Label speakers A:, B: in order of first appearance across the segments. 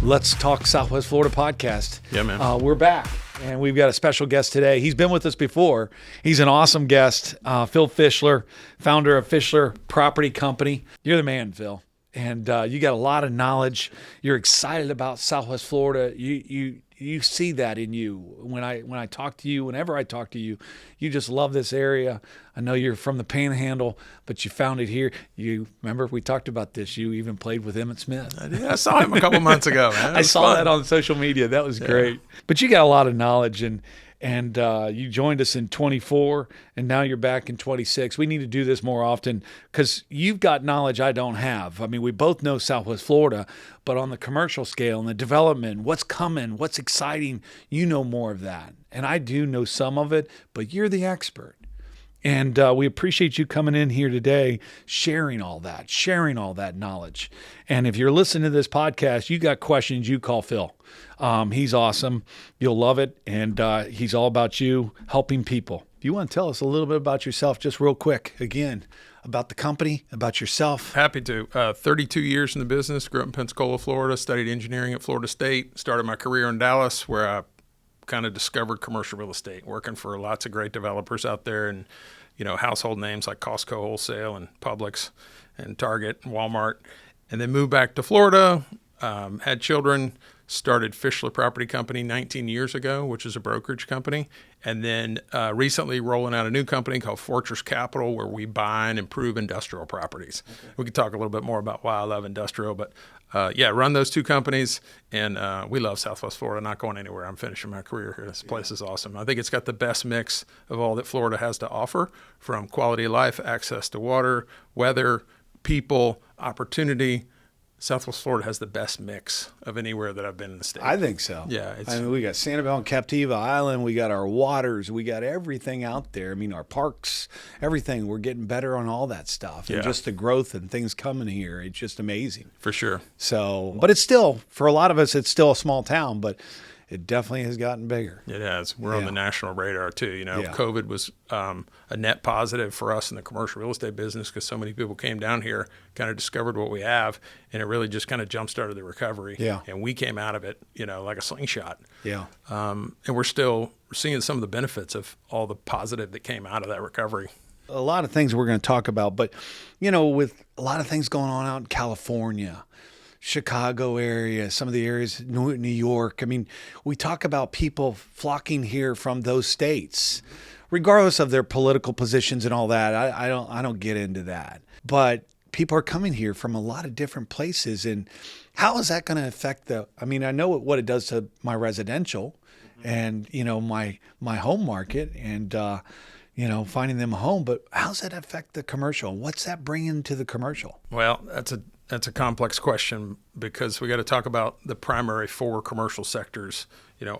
A: Let's Talk Southwest Florida podcast.
B: Yeah, man.
A: We're back, and we've got a special guest today. He's been with us before. He's an awesome guest, Phil Fischler, founder of Fischler Property Company. You're the man, Phil, and you got a lot of knowledge. You're excited about Southwest Florida. You see that in you. When I talk to you, whenever I talk to you, you just love this area. I know you're from the Panhandle, but you found it here. You remember we talked about this. You even played with Emmitt Smith.
B: I did. I saw him a couple months ago, man.
A: I saw that on social media. That was great. But you got a lot of knowledge, and you joined us in 24, and now you're back in 26. We need to do this more often because you've got knowledge I don't have. I mean, we both know Southwest Florida, but on the commercial scale and the development, what's coming, what's exciting, you know more of that. And I do know some of it, but you're the expert. And we appreciate you coming in here today, sharing all that knowledge. And if you're listening to this podcast, you got questions, you call Phil. He's awesome. You'll love it. And he's all about you helping people. If you want to tell us a little bit about yourself, just real quick, again, about the company, about yourself.
B: Happy to. 32 years in the business, grew up in Pensacola, Florida, studied engineering at Florida State, started my career in Dallas where I kind of discovered commercial real estate, working for lots of great developers out there and, household names like Costco Wholesale and Publix and Target and Walmart. And then moved back to Florida, had children, started Fischler Property Company 19 years ago, which is a brokerage company. And then recently rolling out a new company called Fortress Capital, where we buy and improve industrial properties. Okay. We could talk a little bit more about why I love industrial, but run those two companies. And we love Southwest Florida, not going anywhere. I'm finishing my career here. This place is awesome. I think it's got the best mix of all that Florida has to offer, from quality of life, access to water, weather, people, opportunity. Southwest Florida has the best mix of anywhere that I've been in the state.
A: I think so.
B: Yeah.
A: We got Sanibel and Captiva Island. We got our waters. We got everything out there. I mean, our parks, everything. We're getting better on all that stuff. And just the growth and things coming here. It's just amazing.
B: For sure.
A: So, but it's still, for a lot of us, it's still a small town, but it definitely has gotten bigger.
B: It has. We're on the national radar too. COVID was a net positive for us in the commercial real estate business because so many people came down here, kind of discovered what we have, and it really just kind of jump-started the recovery.
A: Yeah.
B: And we came out of it, like a slingshot.
A: Yeah.
B: And we're still seeing some of the benefits of all the positive that came out of that recovery.
A: A lot of things we're going to talk about, but, with a lot of things going on out in California, Chicago area, some of the areas, New York. I mean, we talk about people flocking here from those states, regardless of their political positions and all that. I don't get into that. But people are coming here from a lot of different places. And how is that going to affect I know what it does to my residential and, my home market and, finding them a home. But how's that affect the commercial? What's that bringing to the commercial?
B: Well, that's a complex question because we got to talk about the primary four commercial sectors,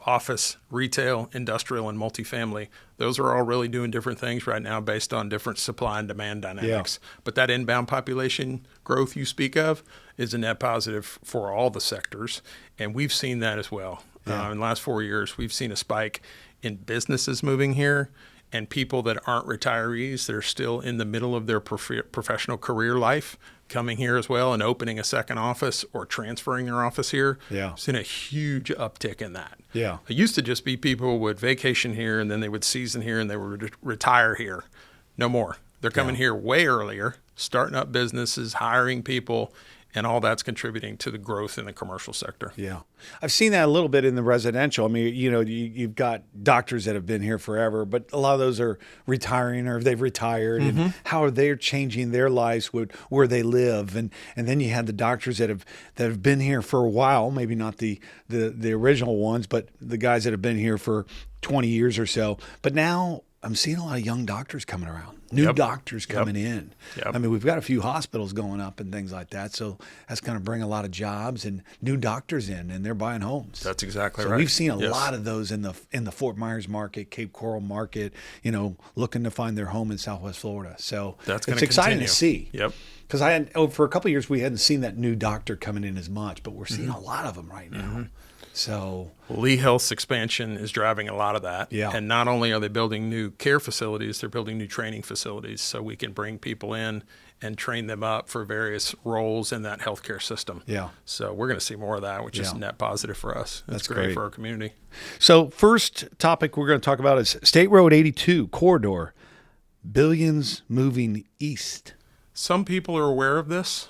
B: office, retail, industrial, and multifamily. Those are all really doing different things right now based on different supply and demand dynamics. Yeah. But that inbound population growth you speak of is a net positive for all the sectors. And we've seen that as well. Yeah. In the last 4 years, we've seen a spike in businesses moving here and people that aren't retirees that are still in the middle of their professional career life coming here as well and opening a second office or transferring their office here.
A: Yeah.
B: I've seen a huge uptick in that.
A: Yeah.
B: It used to just be people would vacation here and then they would season here and they would retire here. No more. They're coming here way earlier, starting up businesses, hiring people, and all that's contributing to the growth in the commercial sector.
A: Yeah. I've seen that a little bit in the residential. I mean, you've got doctors that have been here forever, but a lot of those are retiring or they've retired. Mm-hmm. And how are they changing their lives where they live? And then you had the doctors that have been here for a while, maybe not the original ones, but the guys that have been here for 20 years or so. But now I'm seeing a lot of young doctors coming around. New doctors coming in. Yep. I mean, we've got a few hospitals going up and things like that. So that's going to bring a lot of jobs and new doctors in, and they're buying homes.
B: That's exactly right.
A: So we've seen a lot of those in the Fort Myers market, Cape Coral market, looking to find their home in Southwest Florida. So
B: it's
A: exciting to see.
B: Yep.
A: Because for a couple of years we hadn't seen that new doctor coming in as much, but we're seeing a lot of them right now. Mm-hmm. So
B: Lee Health's expansion is driving a lot of that.
A: Yeah.
B: And not only are they building new care facilities, they're building new training facilities so we can bring people in and train them up for various roles in that healthcare system.
A: Yeah.
B: So we're going to see more of that, which is net positive for us. That's great for our community.
A: So first topic we're going to talk about is State Road 82 corridor, billions moving east. Some
B: people are aware of this,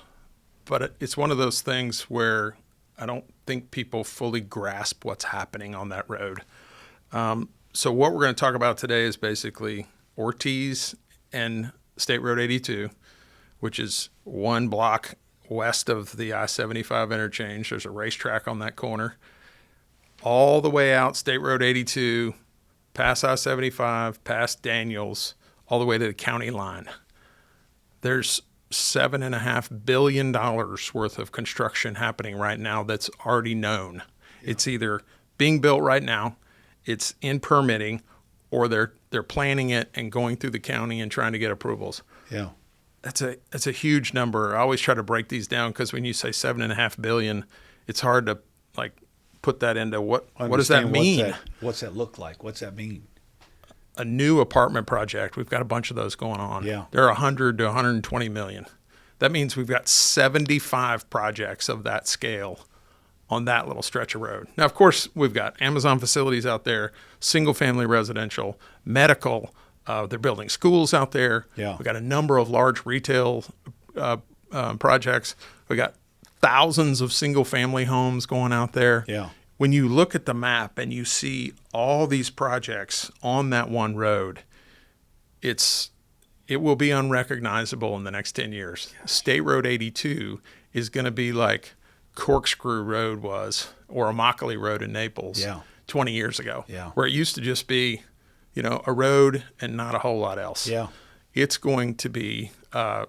B: but it's one of those things where I don't think people fully grasp what's happening on that road. So what we're going to talk about today is basically Ortiz and State Road 82, which is one block west of the I-75 interchange. There's a racetrack on that corner. All the way out State Road 82, past I-75, past Daniels, all the way to the county line. There's $7.5 billion worth of construction happening right now that's already known. Yeah. It's either being built right now, it's in permitting, or they're planning it and going through the county and trying to get approvals.
A: Yeah.
B: That's a huge number. I always try to break these down because when you say $7.5 billion, it's hard to put that into what does that mean?
A: What's that look like? What's that mean?
B: A new apartment project. We've got a bunch of those going on.
A: Yeah.
B: They're 100 to 120 million. That means we've got 75 projects of that scale on that little stretch of road. Now, of course, we've got Amazon facilities out there, single family residential, medical. They're building schools out there.
A: Yeah.
B: We've got a number of large retail projects. We got thousands of single family homes going out there.
A: Yeah.
B: When you look at the map and you see all these projects on that one road, it will be unrecognizable in the next 10 years. Yes. State Road 82 is going to be like Corkscrew Road was, or Immokalee Road in Naples 20 years ago, where it used to just be, a road and not a whole lot else.
A: Yeah.
B: It's going to be the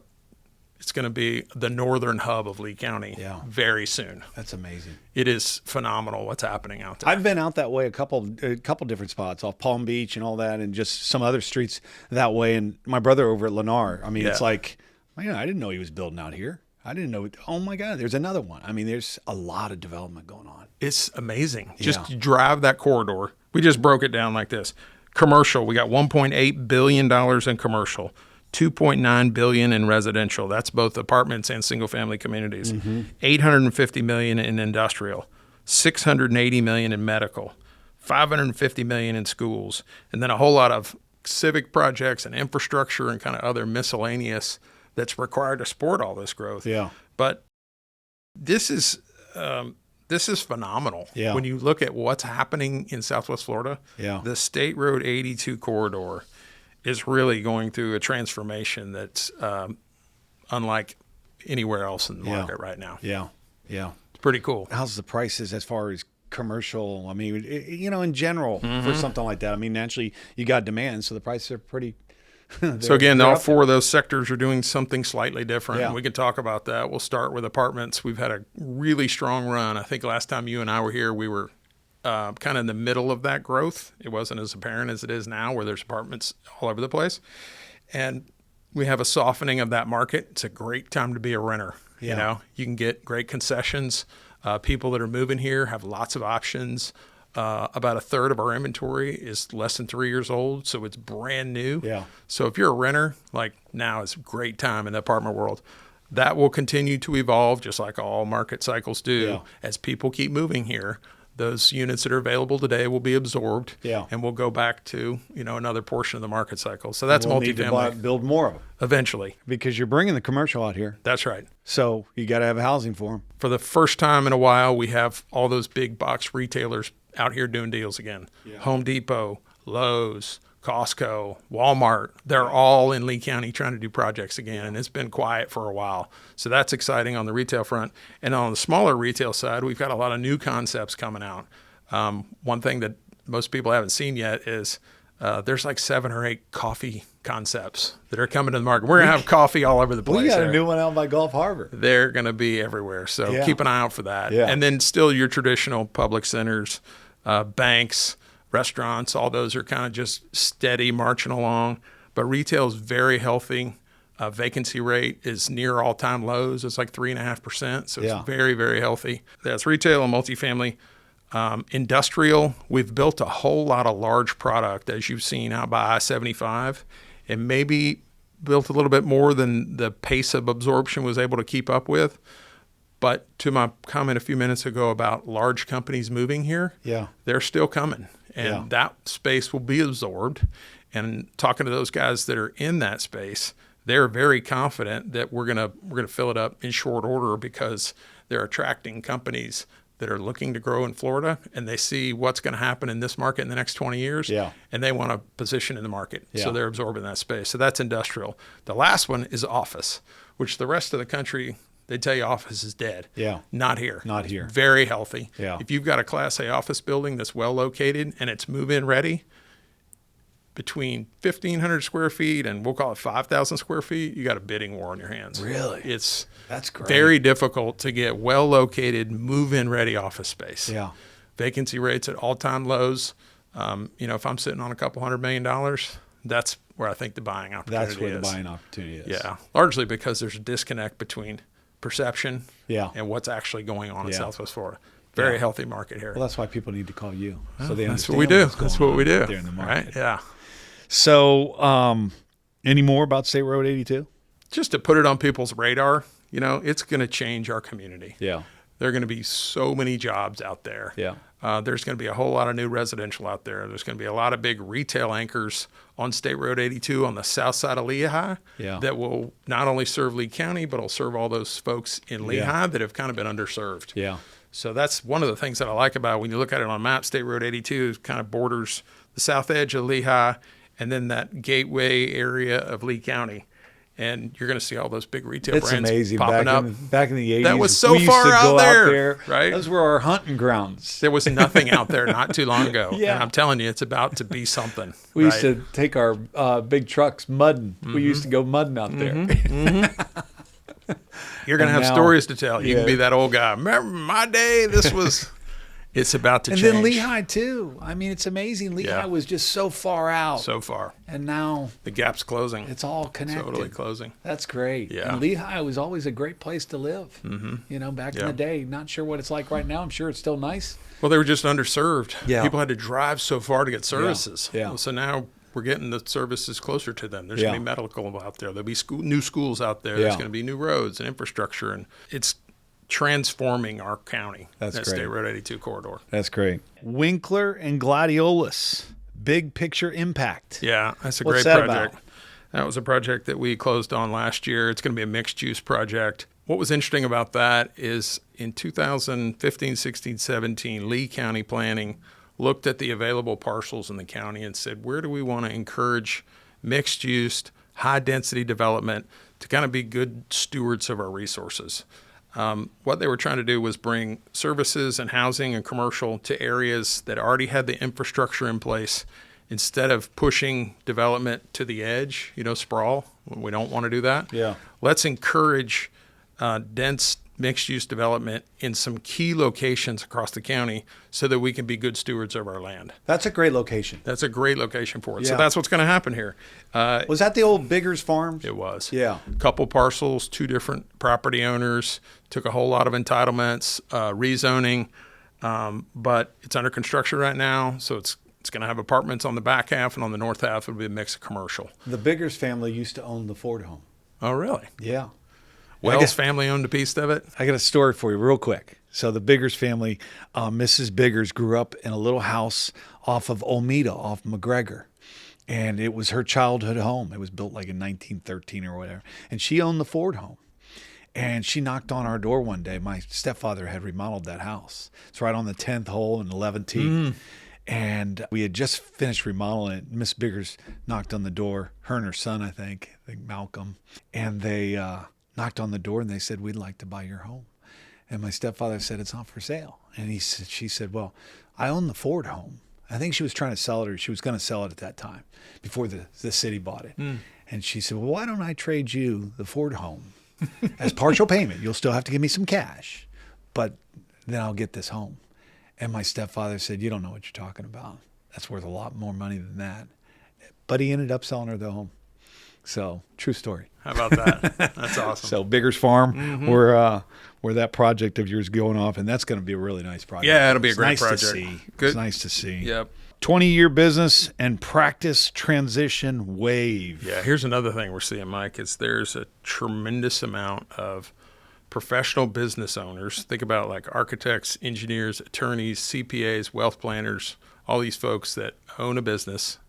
B: northern hub of Lee County very soon.
A: That's amazing.
B: It is phenomenal what's happening out there.
A: I've been out that way a couple different spots off Palm Beach and all that, and just some other streets that way. And my brother over at Lennar, I mean, it's like, man, I didn't know he was building out here. I didn't know. Oh my God, there's another one. I mean, there's a lot of development going on.
B: It's amazing. Just drive that corridor. We just broke it down like this. Commercial, we got $1.8 billion in commercial. $2.9 billion in residential. That's both apartments and single-family communities. Mm-hmm. $850 million in industrial. $680 million in medical. $550 million in schools. And then a whole lot of civic projects and infrastructure and kind of other miscellaneous that's required to support all this growth.
A: Yeah.
B: But this is phenomenal.
A: Yeah.
B: When you look at what's happening in Southwest Florida, the State Road 82 corridor is really going through a transformation that's unlike anywhere else in the market right now.
A: Yeah.
B: It's pretty cool.
A: How's the prices as far as commercial? I mean, in general, for something like that. I mean, naturally, you got demand, so the prices are pretty.
B: So again, all four of those sectors are doing something slightly different.
A: Yeah.
B: We can talk about that. We'll start with apartments. We've had a really strong run. I think last time you and I were here, we were kind of in the middle of that growth. It wasn't as apparent as it is now, where there's apartments all over the place. And we have a softening of that market. It's a great time to be a renter.
A: Yeah.
B: You can get great concessions. People that are moving here have lots of options. About a third of our inventory is less than 3 years old, so it's brand new.
A: Yeah.
B: So if you're a renter, like now is a great time in the apartment world. That will continue to evolve, just like all market cycles do. As people keep moving here, those units that are available today will be absorbed, and we'll go back to another portion of the market cycle. So that's multifamily.
A: Need to build more of them
B: eventually,
A: because you're bringing the commercial out here.
B: That's right.
A: So you got to have housing for them.
B: For the first time in a while, we have all those big box retailers out here doing deals again. Home Depot, Lowe's, Costco, Walmart, they're all in Lee County trying to do projects again, and it's been quiet for a while. So that's exciting on the retail front. And on the smaller retail side, we've got a lot of new concepts coming out. One thing that most people haven't seen yet is there's like 7 or 8 coffee concepts that are coming to the market. We're going to have coffee all over the place.
A: We got a new one out by Gulf Harbor.
B: They're going to be everywhere. So keep an eye out for that.
A: Yeah.
B: And then still your traditional public centers, banks, restaurants, all those are kind of just steady marching along. But retail is very healthy. Vacancy rate is near all-time lows. It's like 3.5%. So it's very, very healthy. That's retail and multifamily. Industrial, we've built a whole lot of large product, as you've seen out by I-75, and maybe built a little bit more than the pace of absorption was able to keep up with. But to my comment a few minutes ago about large companies moving here, they're still coming, and that space will be absorbed. And talking to those guys that are in that space, they're very confident that we're gonna fill it up in short order because they're attracting companies that are looking to grow in Florida, and they see what's going to happen in this market in the next 20 years, and they want to position in the market. So they're absorbing that space. So that's industrial. The last one is office, which the rest of the country, they tell you office is dead. Not here.
A: Not here.
B: It's very healthy.
A: If
B: you've got a Class A office building that's well located and it's move-in ready, between 1,500 square feet and we'll call it 5,000 square feet, you got a bidding war on your hands.
A: Really?
B: That's
A: great.
B: Very difficult to get well-located, move-in ready office space. Vacancy rates at all-time lows. If I'm sitting on a couple $100 million, that's where I think the buying opportunity is.
A: That's where the buying opportunity is.
B: Yeah, largely because there's a disconnect between perception and what's actually going on in Southwest Florida. Very healthy market here.
A: Well, that's why people need to call you. So they
B: that's
A: understand
B: what we do.
A: That's what we do. There in the market.
B: Right? Yeah.
A: So, any more about State Road 82?
B: Just to put it on people's radar, it's going to change our community. There are going to be so many jobs out there. There's going to be a whole lot of new residential out there. There's going to be a lot of big retail anchors on State Road 82 on the south side of Lehigh that will not only serve Lee County, but will serve all those folks in Lehigh that have kind of been underserved. So that's one of the things that I like about it. When you look at it on a map, State Road 82 kind of borders the south edge of Lehigh and then that gateway area of Lee County. And you're going to see all those big retail brands
A: amazing.
B: Popping up.
A: Back in the 80s.
B: That was so far out there, right?
A: Those were our hunting grounds.
B: There was nothing out there not too long ago. And I'm telling you, it's about to be something.
A: We used to take our big trucks mudding. We used to go mudding out there.
B: You're going to have stories to tell. You can be that old guy. Remember my day? This was... It's about to change.
A: And then Lehigh, too. I mean, it's amazing. Lehigh was just so far out.
B: So far.
A: And now...
B: the gap's closing.
A: It's all connected.
B: Totally closing.
A: That's great. And Lehigh was always a great place to live. Back in the day. Not sure what it's like right now. I'm sure it's still nice.
B: Well, they were just underserved. People had to drive so far to get services. So now we're getting the services closer to them. There's going to be medical out there. There'll be new schools out there. There's going to be new roads and infrastructure. And it's transforming our county.
A: That's
B: that
A: great.
B: State Road 82 corridor.
A: That's great. Winkler and Gladiolus, big picture impact.
B: Yeah, that's a
A: What's
B: great
A: that
B: project.
A: about?
B: That was a project that we closed on last year. It's going to be a mixed use project. What was interesting about that is in 2015, 16, 17, Lee County Planning looked at the available parcels in the county and said, where do we want to encourage mixed use, high density development to kind of be good stewards of our resources? What they were trying to do was bring services and housing and commercial to areas that already had the infrastructure in place instead of pushing development to the edge, sprawl. We don't want to do that. Let's encourage dense mixed-use development in some key locations across the county so that we can be good stewards of our land.
A: That's a great location.
B: That's a great location for it. So that's what's going to happen here.
A: Was that the old Biggers Farms?
B: It was.
A: Yeah.
B: A couple parcels, 2 different property owners, took a whole lot of entitlements, rezoning, but it's under construction right now, so it's going to have apartments on the back half, and on the north half it'll be a mix of commercial.
A: The Biggers family used to own the Ford home.
B: Oh, really?
A: Yeah.
B: Wells family owned a piece of it?
A: I got a story for you real quick. So the Biggers family, Mrs. Biggers grew up in a little house off of Olmeda, off McGregor. And it was her childhood home. It was built like in 1913 or whatever. And she owned the Ford home. And she knocked on our door one day. My stepfather had remodeled that house. It's right on the 10th hole and 11th tee. And we had just finished remodeling it. Miss Biggers knocked on the door, her and her son, I think Malcolm. And they knocked on the door and they said, we'd like to buy your home. And my stepfather said, it's not for sale. And she said, well, I own the Ford home. I think she was trying to sell it, or she was going to sell it at that time before the city bought it. And she said, well, why don't I trade you the Ford home as partial payment? You'll still have to give me some cash, but then I'll get this home. And my stepfather said, you don't know what you're talking about. That's worth a lot more money than that. But he ended up selling her the home. So, true story.
B: How about that? That's awesome.
A: So Bigger's Farm, where that project of yours is going off, and that's going to be a really nice project.
B: Yeah, it'll be a
A: It's
B: great
A: nice
B: project.
A: To see.
B: Good.
A: It's nice to see.
B: Yep.
A: 20-year business and practice transition wave.
B: Yeah, here's another thing we're seeing, Mike, is there's a tremendous amount of professional business owners. Think about like architects, engineers, attorneys, CPAs, wealth planners, all these folks that own a business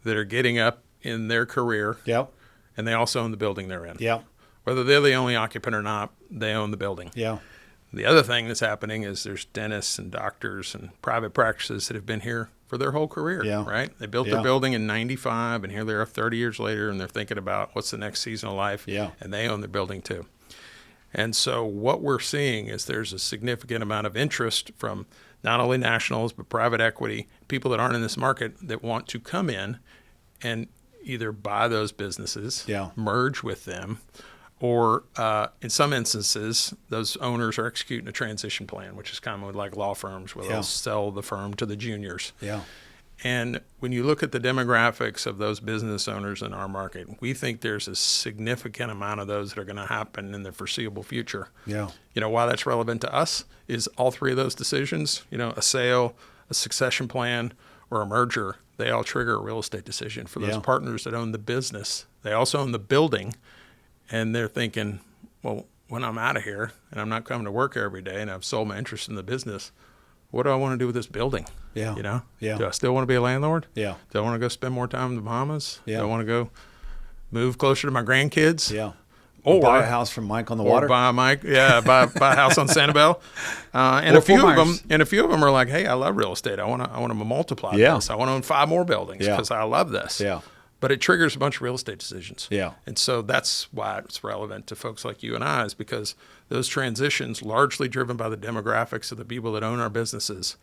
B: that are getting up in their career,
A: Yep.
B: and they also own the building they're in.
A: Yep.
B: Whether they're the only occupant or not, they own the building.
A: Yeah.
B: The other thing that's happening is there's dentists and doctors and private practices that have been here for their whole career,
A: Yeah.
B: right? They built their building in 95, and here they are 30 years later, and they're thinking about what's the next season of life,
A: Yeah.
B: and they own their building too. And so what we're seeing is there's a significant amount of interest from not only nationals, but private equity, people that aren't in this market that want to come in and either buy those businesses,
A: Yeah.
B: merge with them, or in some instances, those owners are executing a transition plan, which is common with like law firms where
A: Yeah.
B: they'll sell the firm to the juniors.
A: Yeah.
B: And when you look at the demographics of those business owners in our market, we think there's a significant amount of those that are going to happen in the foreseeable future.
A: Yeah.
B: You know, why that's relevant to us is all three of those decisions, you know, a sale, a succession plan, or a merger, they all trigger a real estate decision for those
A: Yeah.
B: partners that own the business. They also own the building, and they're thinking, well, when I'm out of here and I'm not coming to work every day and I've sold my interest in the business, what do I want to do with this building?
A: Yeah.
B: You know?
A: Yeah.
B: Do I still want to be a landlord?
A: Yeah.
B: Do I want to go spend more time in the Bahamas?
A: Yeah.
B: Do I want to go move closer to my grandkids?
A: Yeah.
B: Or
A: buy a house from Mike on the
B: or
A: water.
B: buy a house on Sanibel, and
A: Or
B: a few
A: Fort
B: of
A: Myers.
B: them, are like, hey, I love real estate. I want to multiply
A: Yeah.
B: this. I want to own 5 more buildings
A: Yeah.
B: because I love this.
A: Yeah.
B: But it triggers a bunch of real estate decisions.
A: Yeah.
B: And so that's why it's relevant to folks like you and I, is because those transitions, largely driven by the demographics of the people that own our businesses,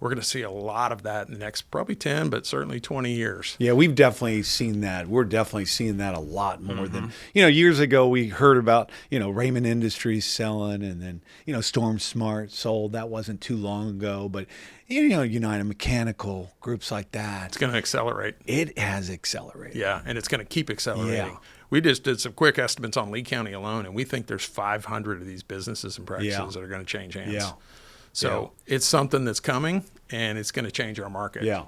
B: we're going to see a lot of that in the next probably 10, but certainly 20 years.
A: Yeah, we've definitely seen that. We're definitely seeing that a lot more than, years ago we heard about, Raymond Industries selling, and then, Storm Smart sold. That wasn't too long ago, but, United Mechanical, groups like that.
B: It's going to accelerate.
A: It has accelerated.
B: Yeah, and it's going to keep accelerating.
A: Yeah.
B: We just did some quick estimates on Lee County alone, and we think there's 500 of these businesses and practices
A: Yeah.
B: that are going to change hands.
A: Yeah.
B: So it's something that's coming, and it's going to change our market.
A: Yeah.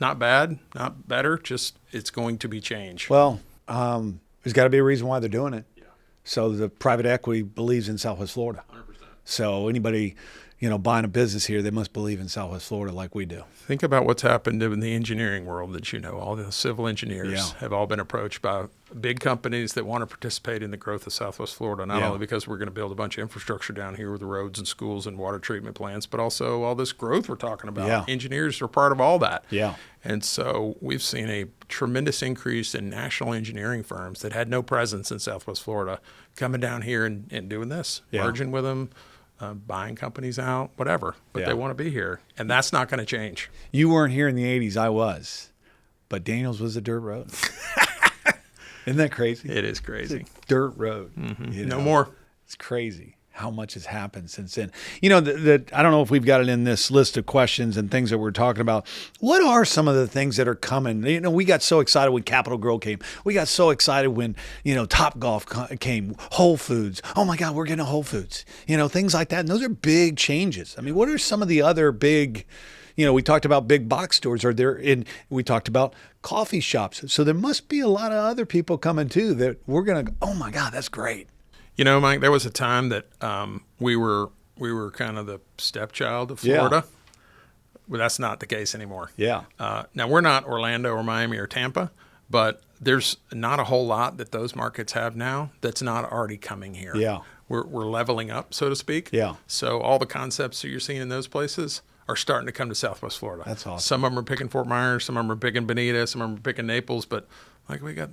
B: Not bad, not better, just it's going to be change.
A: Well, there's got to be a reason why they're doing it. Yeah. So the private equity believes in Southwest Florida.
B: 100%.
A: So anybody, buying a business here, they must believe in Southwest Florida like we do.
B: Think about what's happened in the engineering world that all the civil engineers
A: Yeah.
B: have all been approached by big companies that want to participate in the growth of Southwest Florida, not
A: Yeah.
B: only because we're going to build a bunch of infrastructure down here with the roads and schools and water treatment plants, but also all this growth we're talking about.
A: Yeah.
B: Engineers are part of all that.
A: Yeah.
B: And so we've seen a tremendous increase in national engineering firms that had no presence in Southwest Florida coming down here and doing this,
A: Yeah.
B: merging with them, buying companies out, whatever. But
A: Yeah.
B: they want to be here. And that's not going to change.
A: You weren't here in the 80s, I was. But Daniels was a dirt road. Isn't that crazy?
B: It is crazy.
A: Dirt road.
B: No more.
A: It's crazy how much has happened since then. I don't know if we've got it in this list of questions and things that we're talking about. What are some of the things that are coming? We got so excited when Capital Grille came. We got so excited when, Top Golf came, Whole Foods. Oh my God, we're getting a Whole Foods. Things like that. And those are big changes. I mean, what are some of the other big, we talked about big box stores, we talked about coffee shops. So there must be a lot of other people coming too that we're going to, oh my God, that's great.
B: Mike, there was a time that we were kind of the stepchild of Florida. Well, that's not the case anymore.
A: Yeah.
B: Now, we're not Orlando or Miami or Tampa, but there's not a whole lot that those markets have now that's not already coming here.
A: Yeah.
B: We're leveling up, so to speak.
A: Yeah.
B: So all the concepts that you're seeing in those places are starting to come to Southwest Florida.
A: That's awesome.
B: Some of them are picking Fort Myers, some of them are picking Bonita, some of them are picking Naples, but like we got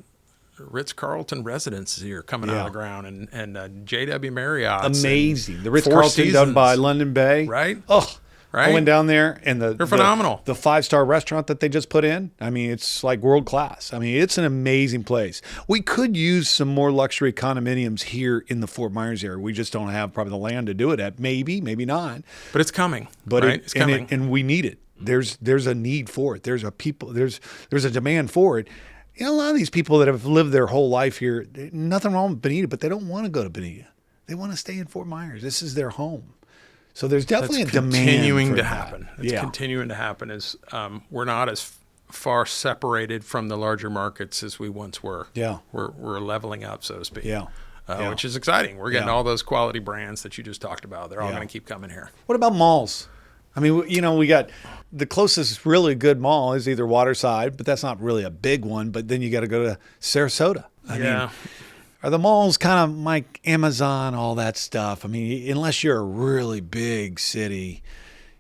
B: Ritz-Carlton residences here coming out of the ground, and J.W. Marriott.
A: Amazing. The Ritz-Carlton done by London Bay.
B: Right?
A: Oh,
B: Right?
A: I went down there, and
B: They're phenomenal.
A: The 5-star restaurant that they just put in, I mean, it's like world class. I mean, it's an amazing place. We could use some more luxury condominiums here in the Fort Myers area. We just don't have probably the land to do it at. Maybe not.
B: But it's coming.
A: But
B: right? It's coming.
A: and we need it. There's a need for it. There's a demand for it. You know, a lot of these people that have lived their whole life here, nothing wrong with Bonita, but they don't want to go to Bonita. They want to stay in Fort Myers. This is their home. So there's definitely
B: That's
A: a demand
B: continuing
A: for
B: to
A: that.
B: happen. It's continuing to happen. Is we're not as far separated from the larger markets as we once were.
A: Yeah.
B: We're leveling up, so to speak.
A: Yeah.
B: Which is exciting. We're getting
A: Yeah.
B: all those quality brands that you just talked about. They're all
A: Yeah.
B: going to keep coming here.
A: What about malls? I mean, you know, we got the closest really good mall is either Waterside, but that's not really a big one. But then you got to go to Sarasota. I mean, are the malls kind of like Amazon, all that stuff? I mean, unless you're a really big city,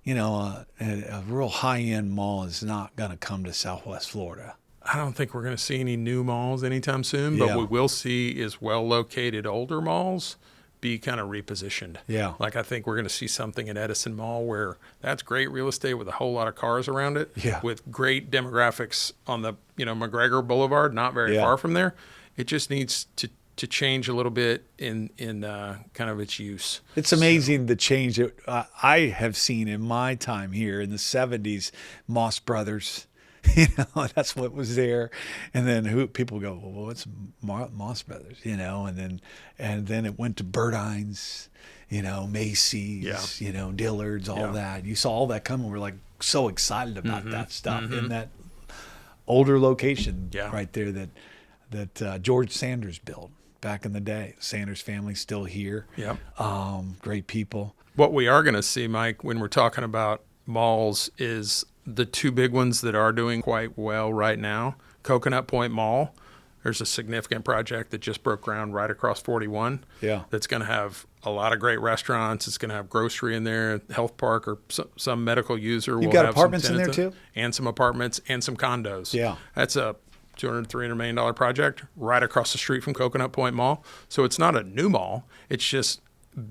A: you know, a real high-end mall is not going to come to Southwest Florida.
B: I don't think we're going to see any new malls anytime soon, but
A: Yeah.
B: what we will see is well-located older malls be kind of repositioned.
A: Yeah.
B: Like I think we're going to see something at Edison Mall where that's great real estate with a whole lot of cars around it,
A: Yeah.
B: with great demographics on the, McGregor Boulevard, not very
A: Yeah.
B: far from there. It just needs to change a little bit in kind of its use.
A: It's amazing the change that I have seen in my time here in the 70s. Moss Brothers, you know, that's what was there. And then people go, well, what's Moss Brothers, you know? And then it went to Burdines, you know, Macy's,
B: Yeah.
A: you know, Dillard's, all
B: Yeah.
A: that. You saw all that coming. We're like so excited about that stuff
B: Mm-hmm.
A: in that older location
B: Yeah.
A: right there that George Sanders built back in the day. Sanders family's still here.
B: Yep.
A: Great people.
B: What we are going to see, Mike, when we're talking about malls is the two big ones that are doing quite well right now. Coconut Point Mall, there's a significant project that just broke ground right across 41.
A: Yeah.
B: That's going to have a lot of great restaurants. It's going to have grocery in there, health park, or some medical user.
A: You've
B: will
A: got
B: have
A: apartments
B: some
A: in there
B: tenants
A: too?
B: and some apartments and some condos.
A: Yeah.
B: That's a $200-300 million project right across the street from Coconut Point Mall. So it's not a new mall. It's just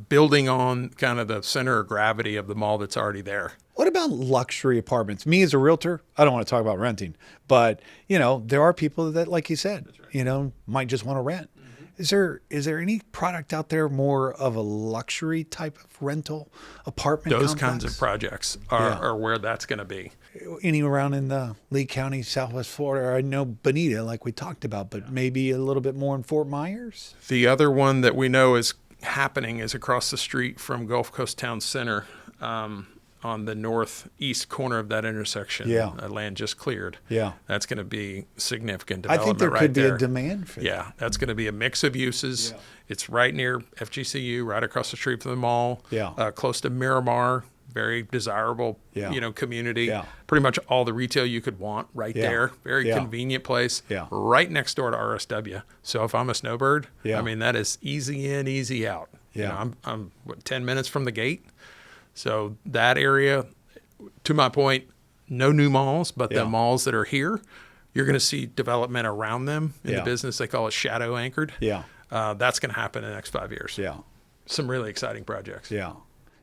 B: building on kind of the center of gravity of the mall that's already there.
A: What about luxury apartments? Me as a realtor, I don't want to talk about renting, but you know, there are people that, like you said, you know, might just want to rent. Is there any product out there more of a luxury type of rental apartment?
B: Those
A: complex?
B: kinds of projects are where that's going to be.
A: Any around in the Lee County, Southwest Florida? I know Bonita, like we talked about, but maybe a little bit more in Fort Myers.
B: The other one that we know is happening is across the street from Gulf Coast Town Center, on the northeast corner of that intersection.
A: Yeah.
B: Land just cleared.
A: Yeah.
B: That's going to be significant
A: I
B: development
A: think there
B: right
A: could be
B: there.
A: a demand for that.
B: Yeah, that's going to be a mix of uses.
A: Yeah.
B: It's right near FGCU, right across the street from the mall.
A: Yeah.
B: Close to Miramar, very desirable,
A: Yeah.
B: community.
A: Yeah.
B: Pretty much all the retail you could want right
A: Yeah.
B: there. Very
A: Yeah.
B: convenient place.
A: Yeah.
B: Right next door to RSW. So if I'm a snowbird,
A: Yeah.
B: I mean that is easy in, easy out.
A: Yeah.
B: I'm 10 minutes from the gate. So that area, to my point, no new malls, but
A: Yeah.
B: the malls that are here, you're going to see development around them in
A: Yeah.
B: the business. They call it shadow anchored.
A: Yeah.
B: That's going to happen in the next 5 years.
A: Yeah.
B: Some really exciting projects.
A: Yeah.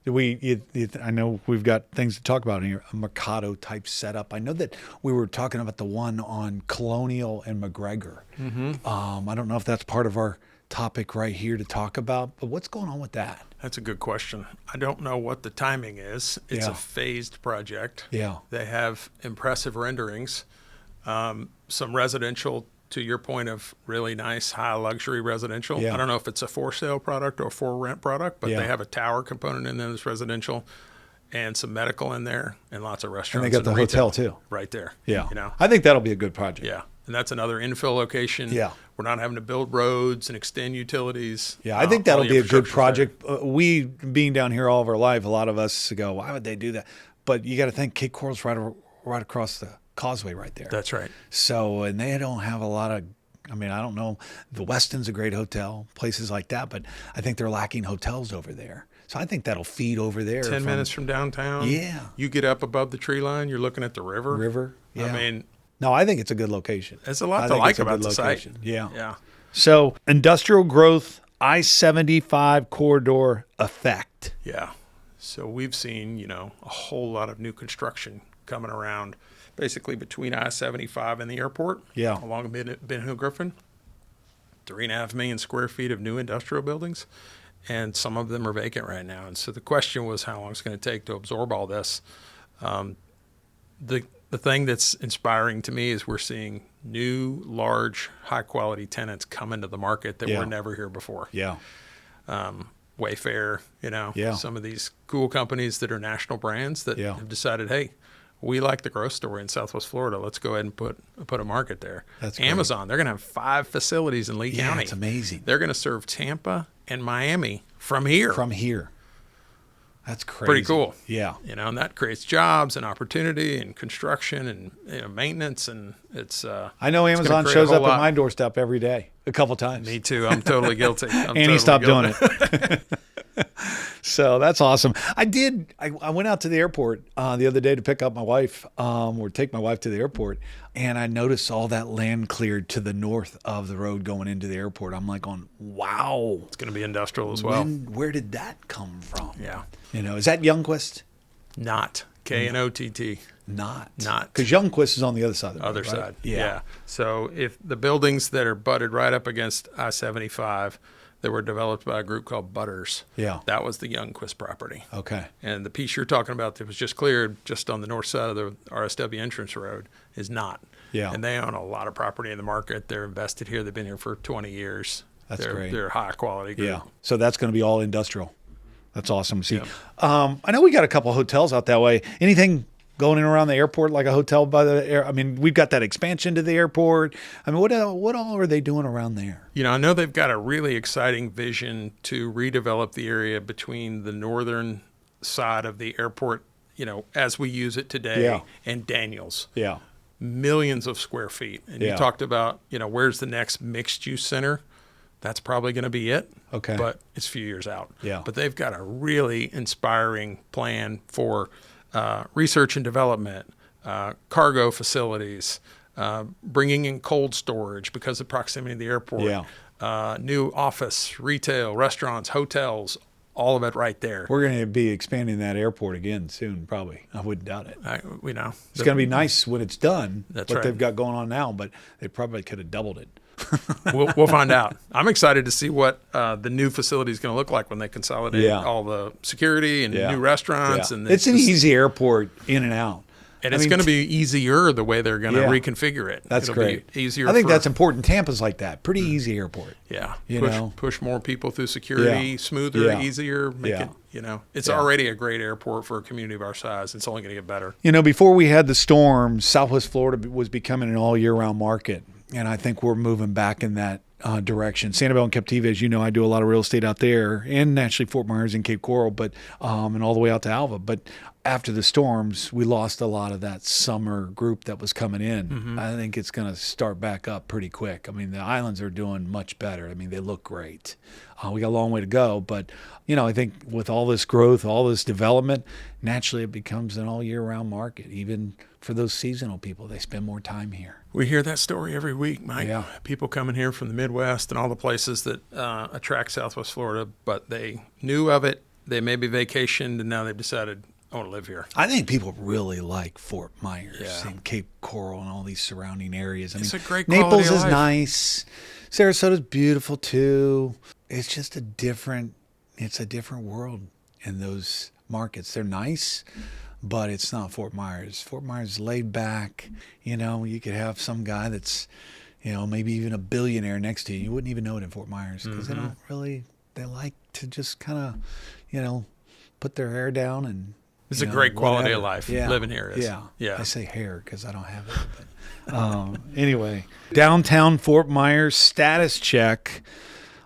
A: I know we've got things to talk about here, a Mercado type setup. I know that we were talking about the one on Colonial and McGregor. I don't know if that's part of our topic right here to talk about, but what's going on with that?
B: That's a good question. I don't know what the timing is. It's
A: Yeah.
B: a phased project.
A: Yeah.
B: They have impressive renderings, some residential, to your point of really nice high luxury residential.
A: Yeah.
B: I don't know if it's a for sale product or a for rent product, but
A: Yeah.
B: they have a tower component in there that's residential and some medical in there and lots of
A: And
B: restaurants.
A: they got the
B: retail
A: hotel too.
B: right there.
A: Yeah.
B: You know?
A: I think that'll be a good project.
B: Yeah. And that's another infill location.
A: Yeah.
B: We're not having to build roads and extend utilities.
A: Yeah, I think that'll
B: all the
A: be a good
B: infrastructure's there.
A: project. We being down here all of our life, a lot of us go, why would they do that? But you got to think Cape Coral's right across the causeway right there.
B: That's right.
A: So, and they don't have a lot of, I mean, I don't know. The Weston's a great hotel, places like that, but I think they're lacking hotels over there. So I think that'll feed over there.
B: 10 minutes from downtown.
A: Yeah.
B: You get up above the tree line, you're looking at the river.
A: River. Yeah.
B: I mean,
A: No, I think it's a good location.
B: there's a lot
A: I
B: to
A: think
B: like
A: it's a
B: about
A: good
B: the site.
A: location. Yeah.
B: Yeah.
A: So industrial growth, I-75 corridor effect.
B: Yeah. So we've seen, a whole lot of new construction coming around basically between I-75 and the airport.
A: Yeah.
B: Along Ben Hill Griffin. 3.5 million square feet of new industrial buildings. And some of them are vacant right now. And so the question was how long it's going to take to absorb all this. The thing that's inspiring to me is we're seeing new, large, high-quality tenants come into the market that
A: Yeah.
B: were never here before.
A: Yeah.
B: Wayfair,
A: Yeah.
B: some of these cool companies that are national brands that
A: Yeah.
B: have decided, hey, we like the growth story in Southwest Florida. Let's go ahead and put a market there.
A: That's great.
B: Amazon, they're going to have 5 facilities in Lee
A: Yeah,
B: County.
A: it's amazing.
B: They're going to serve Tampa and Miami from here.
A: From here. That's crazy.
B: Pretty cool.
A: Yeah.
B: And that creates jobs and opportunity and construction and maintenance, and it's.
A: I know
B: it's gonna
A: Amazon
B: create a
A: shows
B: whole
A: up at
B: lot.
A: my doorstep every day, a couple times.
B: Me too. I'm totally guilty.
A: Annie stopped doing it. So that's awesome. I went out to the airport the other day to pick up my wife, or take my wife to the airport, and I noticed all that land cleared to the north of the road going into the airport. I'm like going, wow.
B: It's going to be industrial as well.
A: Where did that come from?
B: Yeah.
A: Is that Youngquist?
B: Not KNOTT.
A: Not.
B: Because
A: Youngquist is on the other side of the road,
B: other
A: right?
B: side.
A: Yeah.
B: So if the buildings that are butted right up against I-75 that were developed by a group called Butters,
A: Yeah.
B: that was the Youngquist property.
A: Okay.
B: And the piece you're talking about that was just cleared just on the north side of the RSW entrance road is not.
A: Yeah.
B: And they own a lot of property in the market. They're invested here. They've been here for 20 years.
A: That's great.
B: They're a high quality group.
A: Yeah. So that's going to be all industrial. That's awesome to see.
B: Yeah.
A: I know we got a couple hotels out that way. Anything going in around the airport, like a hotel by the air? I mean, we've got that expansion to the airport. I mean, what all are they doing around there?
B: I know they've got a really exciting vision to redevelop the area between the northern side of the airport, as we use it today,
A: Yeah.
B: and Daniels.
A: Yeah.
B: Millions of square feet. And
A: Yeah.
B: you talked about, where's the next mixed use center? That's probably going to be it.
A: Okay.
B: But it's a few years out.
A: Yeah.
B: But they've got a really inspiring plan for research and development, cargo facilities, bringing in cold storage because of proximity to the airport, new office, retail, restaurants, hotels, all of it right there.
A: We're going to be expanding that airport again soon, probably. I wouldn't doubt it.
B: It's
A: It's going to be nice when it's done,
B: That's
A: what
B: right.
A: they've got going on now, but they probably could have doubled it.
B: We'll find out. I'm excited to see what the new facility is going to look like when they consolidate
A: Yeah.
B: all the security and
A: Yeah.
B: new restaurants.
A: Yeah.
B: And
A: It's an easy airport in and out.
B: And
A: I
B: it's
A: mean,
B: going to be easier the way they're going to
A: Yeah.
B: reconfigure it.
A: That's
B: It'll
A: great.
B: Be easier.
A: I think
B: for,
A: that's important. Tampa's like that. Pretty easy airport.
B: Yeah.
A: You
B: push,
A: know?
B: push more people through security,
A: Yeah.
B: smoother,
A: Yeah.
B: easier. Make
A: Yeah.
B: it, it's
A: Yeah.
B: already a great airport for a community of our size. It's only going to get better.
A: Before we had the storms, Southwest Florida was becoming an all year round market. And I think we're moving back in that direction. Sanibel and Captiva, as you know, I do a lot of real estate out there, and naturally Fort Myers and Cape Coral, but and all the way out to Alva. But after the storms, we lost a lot of that summer group that was coming in.
B: Mm-hmm.
A: I think it's going to start back up pretty quick. I mean, the islands are doing much better. I mean, they look great. We got a long way to go, but I think with all this growth, all this development, naturally it becomes an all year round market. Even for those seasonal people, they spend more time here.
B: We hear that story every week, Mike.
A: Yeah.
B: People coming here from the Midwest and all the places that attract Southwest Florida, but they knew of it. They maybe vacationed, and now they've decided, I want to live here.
A: I think people really like Fort Myers
B: Yeah.
A: and Cape Coral and all these surrounding areas. I
B: It's
A: mean,
B: a great quality
A: Naples
B: of
A: is
B: life.
A: nice. Sarasota's beautiful too. It's just a different world in those markets. They're nice, but it's not Fort Myers. Fort Myers is laid back. You could have some guy that's, maybe even a billionaire next to you. You wouldn't even know it in Fort Myers because
B: Mm-hmm.
A: they like to just kind of, put their hair down and.
B: It's a great quality of
A: whatever.
B: life
A: Yeah.
B: living here is.
A: Yeah.
B: Yeah.
A: I say hair because I don't have it. But, anyway, downtown Fort Myers status check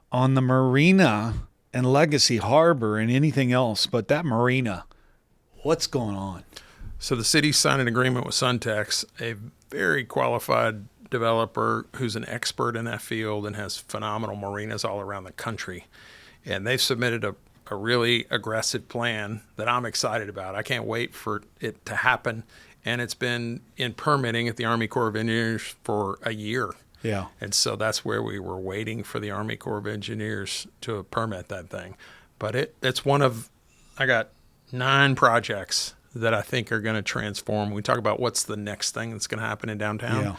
A: on the Marina and Legacy Harbor and anything else. But that Marina, what's going on?
B: So the city signed an agreement with Suntex, a very qualified developer who's an expert in that field and has phenomenal marinas all around the country. And they've submitted a really aggressive plan that I'm excited about. I can't wait for it to happen. And it's been in permitting at the Army Corps of Engineers for a year.
A: Yeah.
B: And so that's where we were waiting for the Army Corps of Engineers to permit that thing. But it's I got 9 projects that I think are going to transform. We talk about what's the next thing that's going to happen in downtown.
A: Yeah.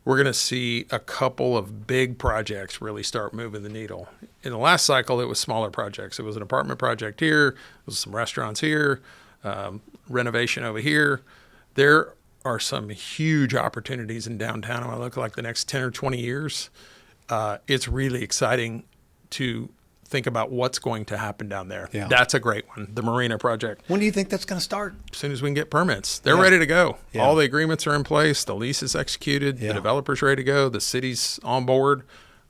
B: We're going to see a couple of big projects really start moving the needle. In the last cycle, it was smaller projects. It was an apartment project here. It was some restaurants here, renovation over here. There are some huge opportunities in downtown. When I look like the next 10 or 20 years, it's really exciting to think about what's going to happen down there.
A: Yeah.
B: That's a great one. The Marina project.
A: When do you think that's going to start?
B: As soon as we can get permits, they're ready to go.
A: Yeah.
B: All the agreements are in place. The lease is executed.
A: Yeah.
B: The developer's ready to go. The city's on board.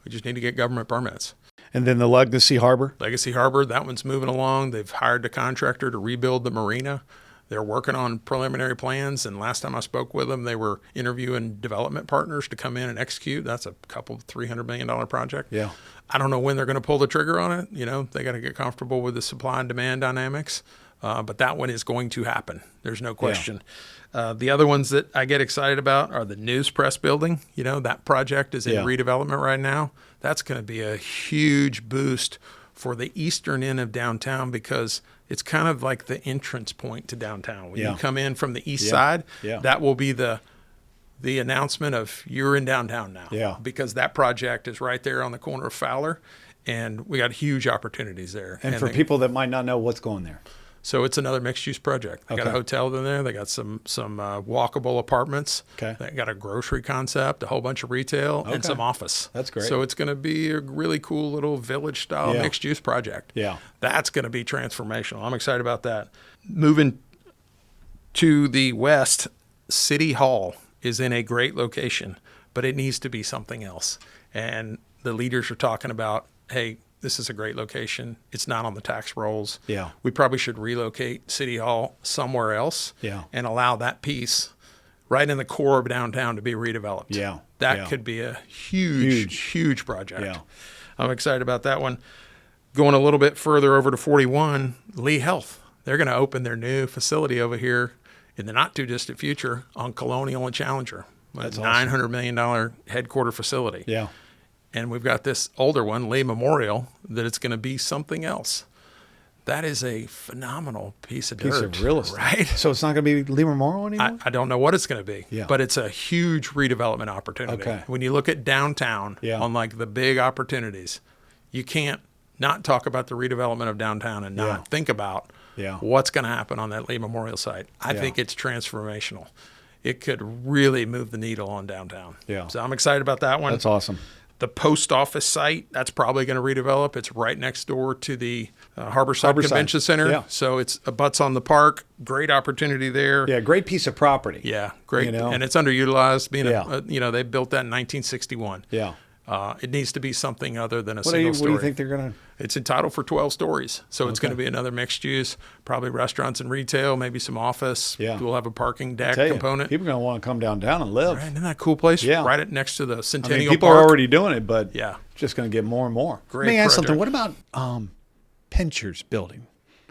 B: We just need to get government permits.
A: And then the Legacy Harbor?
B: Legacy Harbor, that one's moving along. They've hired a contractor to rebuild the marina. They're working on preliminary plans, and last time I spoke with them, they were interviewing development partners to come in and execute. That's a couple $300 million project.
A: Yeah.
B: I don't know when they're going to pull the trigger on it. You know, they got to get comfortable with the supply and demand dynamics. But that one is going to happen. There's no question. The other ones that I get excited about are the News Press building. You know, that project is in redevelopment right now. That's going to be a huge boost for the eastern end of downtown because it's kind of like the entrance point to downtown. When you come in from the east side, that will be the announcement of you're in downtown now.
A: Yeah.
B: Because that project is right there on the corner of Fowler, and we got huge opportunities there.
A: And for people that might not know what's going there.
B: So it's another mixed-use project. They got a hotel in there. They got some walkable apartments.
A: Okay.
B: They got a grocery concept, a whole bunch of retail, and some office.
A: That's great.
B: So it's going to be a really cool little village-style mixed-use project.
A: Yeah.
B: That's going to be transformational. I'm excited about that. Moving to the west, City Hall is in a great location, but it needs to be something else. And the leaders are talking about, hey, this is a great location. It's not on the tax rolls.
A: Yeah.
B: We probably should relocate City Hall somewhere else and allow that piece right in the core of downtown to be redeveloped.
A: Yeah.
B: That could be a huge project.
A: Yeah.
B: I'm excited about that one. Going a little bit further over to 41, Lee Health. They're going to open their new facility over here in the not too distant future on Colonial and Challenger. That's a $900 million headquarter facility.
A: Yeah.
B: And we've got this older one, Lee Memorial, that it's going to be something else. That is a phenomenal piece of dirt.
A: Of real estate.
B: Right?
A: So it's not going to be Lee Memorial anymore?
B: I don't know what it's going to be,
A: Yeah.
B: but it's a huge redevelopment opportunity.
A: Okay.
B: When you look at downtown on like the big opportunities, you can't not talk about the redevelopment of downtown and not think about what's going to happen on that Lee Memorial site. I think it's transformational. It could really move the needle on downtown.
A: Yeah.
B: So I'm excited about that one.
A: That's awesome.
B: The post office site, that's probably going to redevelop. It's right next door to the Harborside Convention Center.
A: Yeah.
B: So it's abuts on the park. Great opportunity there.
A: Yeah, great piece of property.
B: Yeah, great.
A: You know?
B: And it's underutilized. Being they built that in 1961.
A: Yeah.
B: It needs to be something other than a
A: What
B: single
A: do
B: story.
A: you think they're going to?
B: It's entitled for 12 stories. So it's going to be another mixed use, probably restaurants and retail, maybe some office.
A: Yeah.
B: We'll have a parking deck
A: Tell you,
B: component.
A: people are going to want to come downtown and live.
B: Right, isn't that a cool place?
A: Yeah.
B: Right next to the
A: I
B: Centennial
A: mean, people
B: Park.
A: are already doing it, but
B: Yeah.
A: just going to get more and more.
B: Great
A: Let me ask
B: project.
A: something. What about Pincher's building?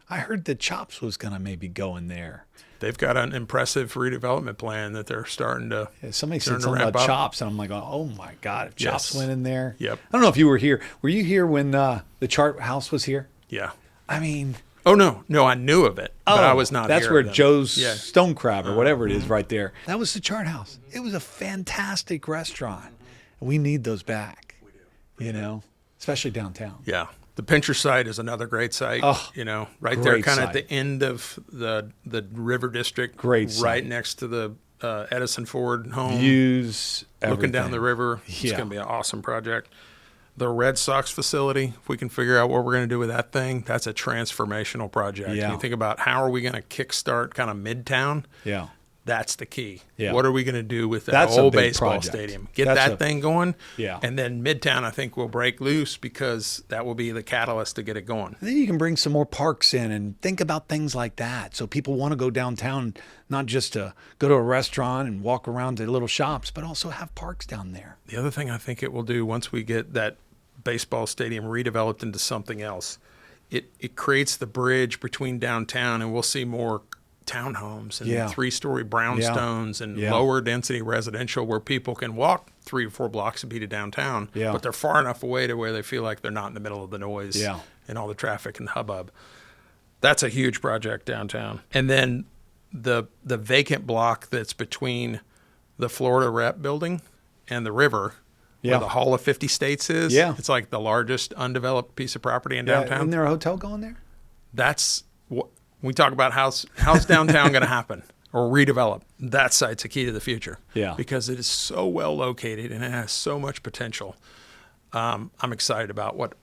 A: I heard that Chops was going to maybe go in there.
B: They've got an impressive redevelopment plan that they're starting to.
A: Yeah, somebody said
B: starting to
A: something
B: ramp
A: about
B: up.
A: Chops, and I'm like, oh my God, if Chops
B: Yes.
A: went in there.
B: Yep.
A: I don't know if you were here. Were you here when the Chart House was here?
B: Yeah.
A: I mean,
B: Oh no, I knew of it, but I was not.
A: That's
B: here
A: where
B: then.
A: Joe's
B: Yeah.
A: Stone Crab or whatever it is right there. That was the Chart House. It was a fantastic restaurant. We need those back. We do. You know, especially downtown.
B: Yeah. The Pincher site is another great site.
A: Oh,
B: Right there,
A: great
B: kind of at
A: site.
B: the end of the river district.
A: Great
B: Right
A: site.
B: next to the Edison Ford home.
A: Views,
B: Looking down
A: everything.
B: the river. It's
A: Yeah.
B: going to be an awesome project. The Red Sox facility, if we can figure out what we're going to do with that thing, that's a transformational project.
A: Yeah.
B: You think about how are we going to kickstart kind of Midtown?
A: Yeah.
B: That's the key.
A: Yeah.
B: What are we going to do with that
A: That's a
B: old
A: big
B: baseball
A: project.
B: stadium? Get
A: That's
B: that thing going.
A: Yeah.
B: And then Midtown, I think, will break loose because that will be the catalyst to get it going.
A: And then you can bring some more parks in and think about things like that. So people want to go downtown, not just to go to a restaurant and walk around to little shops, but also have parks down there.
B: The other thing I think it will do once we get that baseball stadium redeveloped into something else, it creates the bridge between downtown, and we'll see more townhomes and
A: Yeah.
B: 3-story brownstones and
A: Yeah.
B: lower density residential where people can walk 3 or 4 blocks and be to downtown,
A: Yeah.
B: but they're far enough away to where they feel like they're not in the middle of the noise
A: Yeah.
B: and all the traffic and hubbub. That's a huge project downtown. And then the vacant block that's between the Florida Rep building and the river,
A: Yeah.
B: where the Hall of 50 States is.
A: Yeah.
B: It's like the largest undeveloped piece of property in
A: Yeah,
B: downtown.
A: isn't there a hotel going there?
B: That's what we talk about. How's downtown going to happen, or redevelop. That site's a key to the future.
A: Yeah.
B: Because it is so well located and it has so much potential. I'm excited about what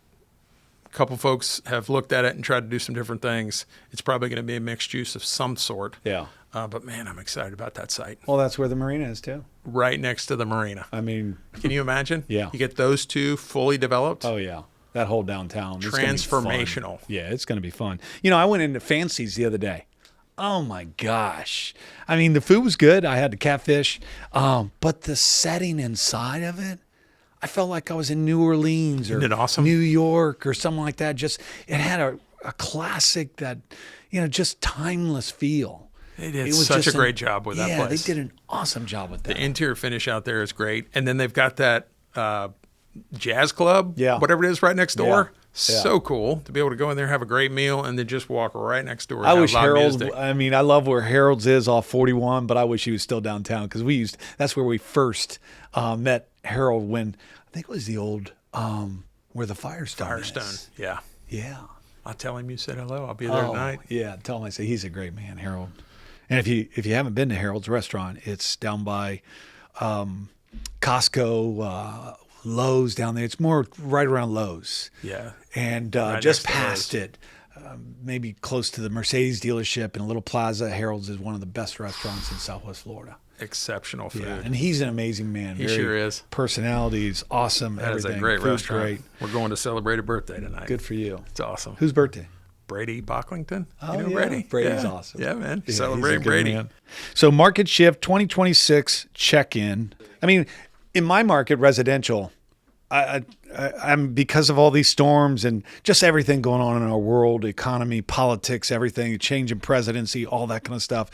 B: a couple folks have looked at it and tried to do some different things. It's probably going to be a mixed use of some sort.
A: Yeah.
B: But man, I'm excited about that site.
A: Well, that's where the Marina is too.
B: Right next to the Marina.
A: I mean,
B: Can you imagine?
A: Yeah.
B: You get those two fully developed.
A: oh yeah, that whole downtown. It's gonna be fun.
B: Transformational.
A: Yeah, it's going to be fun. You know, I went into Fancy's the other day. Oh my gosh. I mean, the food was good. I had the catfish. But the setting inside of it, I felt like I was in New Orleans or
B: Isn't it awesome?
A: New York or something like that. Just, it had a classic that, just timeless feel.
B: They did
A: It was
B: such a
A: just
B: great job with that
A: Yeah,
B: place.
A: they did an awesome job with that.
B: The interior finish out there is great. And then they've got that jazz club,
A: Yeah.
B: whatever it is, right next door.
A: Yeah.
B: So cool to be able to go in there, have a great meal, and then just walk right next door. And
A: I
B: have
A: wish
B: live
A: Harold.
B: music.
A: I mean, I love where Harold's is off 41, but I wish he was still downtown because that's where we first met Harold when I think it was the old where the Firestone.
B: Firestone.
A: is.
B: Yeah.
A: Yeah.
B: I'll tell him you said hello. I'll be there tonight.
A: Yeah. Tell him I say he's a great man, Harold. And if you haven't been to Harold's restaurant, it's down by Costco, Lowe's down there. It's more right around Lowe's.
B: Yeah.
A: And
B: Right
A: just
B: next to
A: past
B: Lowe's.
A: it, maybe close to the Mercedes dealership in a little plaza. Harold's is one of the best restaurants in Southwest Florida.
B: Exceptional food.
A: Yeah, and he's an amazing man.
B: He sure is.
A: Personality's awesome.
B: That is
A: everything.
B: a great
A: Food's
B: restaurant.
A: great.
B: We're going to celebrate a birthday tonight.
A: Good for you.
B: It's awesome.
A: Whose birthday?
B: Brady Bocklington.
A: Oh,
B: You know
A: yeah.
B: Brady?
A: Brady's
B: Yeah.
A: awesome.
B: Yeah, man.
A: Yeah, he's a
B: Celebrating
A: good
B: Brady.
A: man. So market shift 2026 check-in. I mean, in my market, residential, I'm because of all these storms and just everything going on in our world, economy, politics, everything, change in presidency, all that kind of stuff.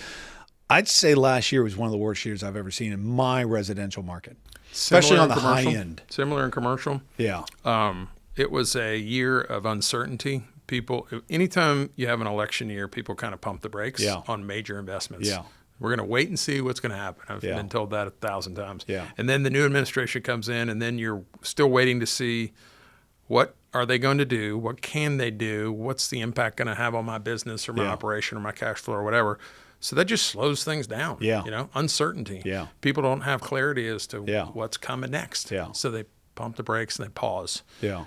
A: I'd say last year was one of the worst years I've ever seen in my residential market, especially
B: Similar
A: on
B: in
A: the high
B: commercial.
A: end.
B: Similar in commercial.
A: Yeah.
B: It was a year of uncertainty. People, anytime you have an election year, people kind of pump the brakes
A: Yeah.
B: on major investments.
A: Yeah.
B: We're going to wait and see what's going to happen. I've
A: Yeah.
B: been told that 1,000 times.
A: Yeah.
B: And then the new administration comes in, and then you're still waiting to see what are they going to do? What can they do? What's the impact going to have on my business or my
A: Yeah.
B: operation or my cash flow or whatever? So that just slows things down.
A: Yeah.
B: Uncertainty.
A: Yeah.
B: People don't have clarity as to
A: Yeah.
B: what's coming next.
A: Yeah.
B: So they pump the brakes and they pause.
A: Yeah.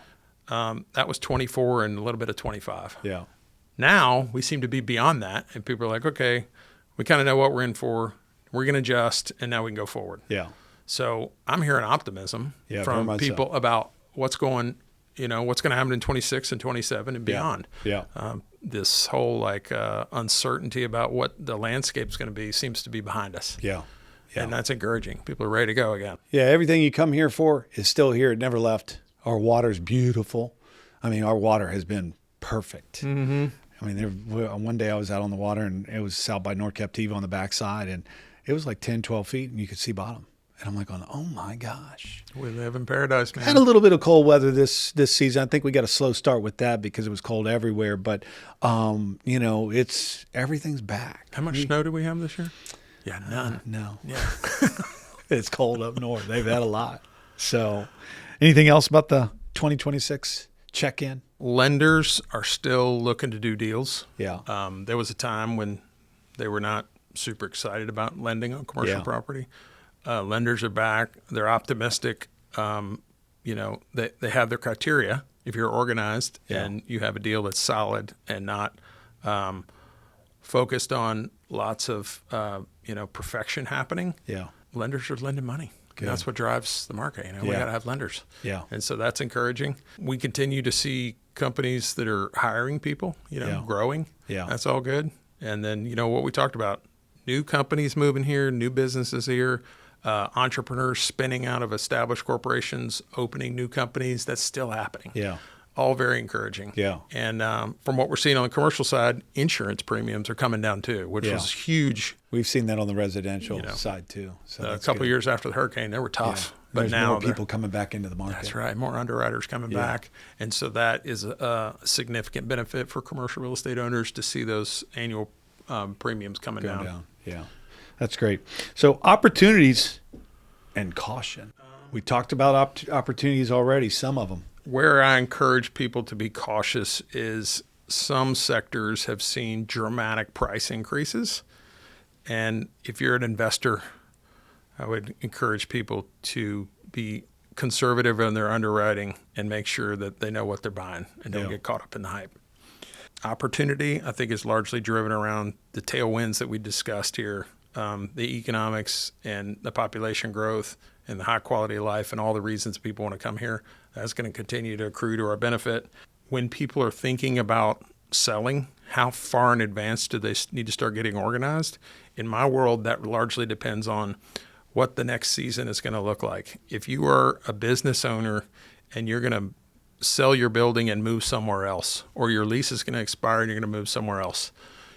B: That was 24 and a little bit of 25.
A: Yeah.
B: Now we seem to be beyond that, and people are like, okay, we kind of know what we're in for. We're going to adjust, and now we can go forward.
A: Yeah.
B: So I'm hearing optimism
A: Yeah, very
B: from
A: much so.
B: people about what's going to happen in 26 and 27 and beyond.
A: Yeah.
B: This whole uncertainty about what the landscape's going to be seems to be behind us.
A: Yeah. Yeah.
B: And that's encouraging. People are ready to go again.
A: Yeah, everything you come here for is still here. It never left. Our water's beautiful. I mean, our water has been perfect. Mm-hmm. I mean, one day I was out on the water, and it was out by North Captiva on the backside, and it was like 10, 12 feet, and you could see bottom. And I'm like, going, oh, my gosh.
B: We live in paradise, man.
A: Had a little bit of cold weather this season. I think we got a slow start with that because it was cold everywhere. But, everything's back.
B: How much snow did we have this year? Yeah, none.
A: No.
B: Yeah.
A: It's cold up north. They've had a lot. So anything else about the 2026 check-in?
B: Lenders are still looking to do deals.
A: Yeah.
B: There was a time when they were not super excited about lending on commercial
A: Yeah.
B: property. Lenders are back. They're optimistic. They have their criteria. If you're organized
A: Yeah.
B: and you have a deal that's solid and not focused on lots of perfection happening,
A: Yeah.
B: lenders are lending money. And that's what drives the market. We
A: Yeah.
B: got to have lenders.
A: Yeah.
B: And so that's encouraging. We continue to see companies that are hiring people,
A: Yeah.
B: growing.
A: Yeah.
B: That's all good. And then, what we talked about, new companies moving here, new businesses here, entrepreneurs spinning out of established corporations, opening new companies. That's still happening.
A: Yeah.
B: All very encouraging.
A: Yeah.
B: And from what we're seeing on the commercial side, insurance premiums are coming down too, which
A: Yeah.
B: was huge.
A: We've seen that on the residential side too. So
B: A
A: that's
B: couple
A: good.
B: years after the hurricane, they were tough.
A: Yeah.
B: But
A: There's
B: now
A: more
B: they're-
A: people coming back into the market.
B: That's right. More underwriters coming back. And so that is a significant benefit for commercial real estate owners to see those annual premiums coming
A: Going
B: down.
A: down. Yeah. That's great. So opportunities and caution. We talked about opportunities already, some of them.
B: Where I encourage people to be cautious is some sectors have seen dramatic price increases. And if you're an investor, I would encourage people to be conservative in their underwriting and make sure that they know what they're buying and don't get caught up in the hype. Opportunity, I think, is largely driven around the tailwinds that we discussed here, the economics and the population growth and the high quality of life and all the reasons people want to come here. That's going to continue to accrue to our benefit. When people are thinking about selling, how far in advance do they need to start getting organized? In my world, that largely depends on what the next season is going to look like. If you are a business owner and you're going to sell your building and move somewhere else, or your lease is going to expire and you're going to move somewhere else,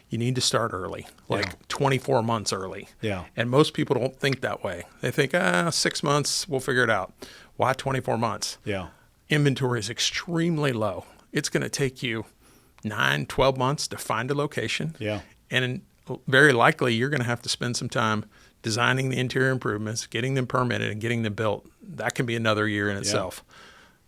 B: you need to start early, like 24 months early.
A: Yeah.
B: And most people don't think that way. They think, 6 months, we'll figure it out. Why 24 months?
A: Yeah.
B: Inventory is extremely low. It's going to take you 9, 12 months to find a location.
A: Yeah.
B: And very likely you're going to have to spend some time designing the interior improvements, getting them permitted and getting them built. That can be another year in itself.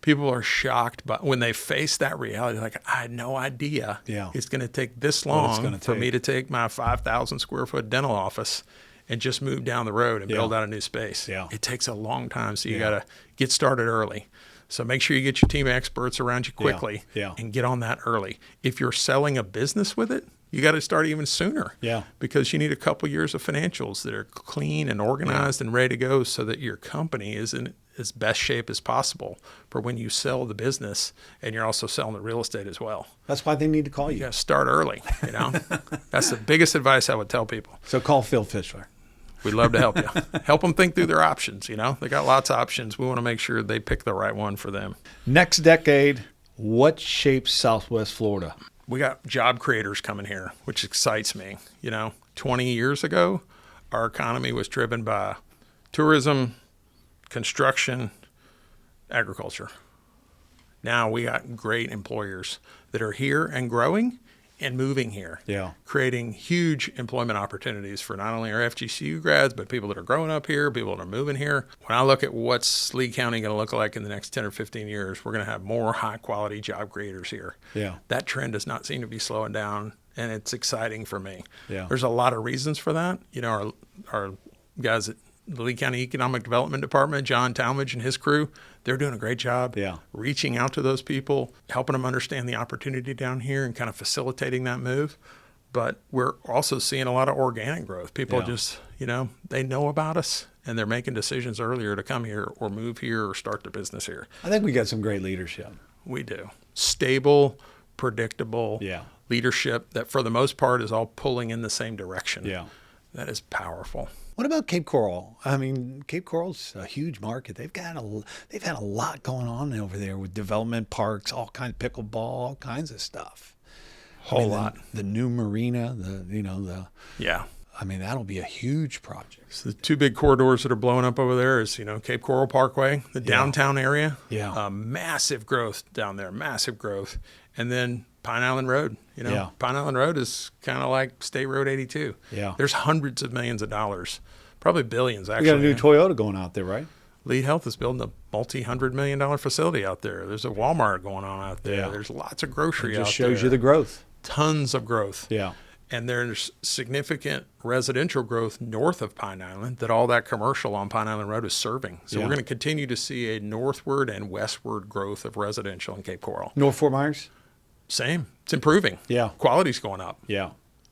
B: People are shocked when they face that reality, like, I had no idea it's going to take this long for me to take my 5,000 square foot dental office and just move down the road and build out a new space. Yeah. It takes a long time, so you got to get started early. So make sure you get your team of experts around you quickly and get on that early. If you're selling a business with it, you got to start even sooner because you need a couple years of financials that are clean and organized and ready to go so that your company is in as best shape as possible for when you sell the business and you're also selling the real estate as well.
A: That's why they need to call you.
B: You got to start early, That's the biggest advice I would tell people.
A: So call Phil Fischler.
B: We'd love to help you. Help them think through their options, They got lots of options. We want to make sure they pick the right one for them.
A: Next decade, what shapes Southwest Florida?
B: We got job creators coming here, which excites me. 20 years ago, our economy was driven by tourism, construction, agriculture. Now we got great employers that are here and growing and moving here, creating huge employment opportunities for not only our FGCU grads, but people that are growing up here, people that are moving here. When I look at what's Lee County going to look like in the next 10 or 15 years, we're going to have more high-quality job creators here. Yeah. That trend does not seem to be slowing down, and it's exciting for me. Yeah. There's a lot of reasons for that. Our guys at the Lee County Economic Development Department, John Talmadge and his crew, they're doing a great job reaching out to those people, helping them understand the opportunity down here and kind of facilitating that move. But we're also seeing a lot of organic growth. People just, they know about us and they're making decisions earlier to come here or move here or start their business here.
A: I think we got some great leadership.
B: We do. Stable, predictable leadership that for the most part is all pulling in the same direction. Yeah. That is powerful.
A: What about Cape Coral? I mean, Cape Coral's a huge market. They've had a lot going on over there with development parks, all kinds of pickleball, all kinds of stuff.
B: Whole lot.
A: The new Marina, I mean, that'll be a huge project.
B: So the two big corridors that are blowing up over there is, Cape Coral Parkway, the downtown area. Yeah. Massive growth down there, massive growth. And then Pine Island Road. Pine Island Road is kind of like State Road 82. Yeah. There's hundreds of millions of dollars, probably billions actually.
A: We got a new Toyota going out there, right?
B: Lead Health is building a multi-$100-million facility out there. There's a Walmart going on out there. Yeah. There's lots of grocery out there.
A: It just shows you the growth.
B: Tons of growth.
A: Yeah.
B: And there's significant residential growth north of Pine Island that all that commercial on Pine Island Road is serving. So we're going to continue to see a northward and westward growth of residential in Cape Coral.
A: North Fort Myers?
B: Same. It's improving. Yeah. Quality's going up.
A: Yeah.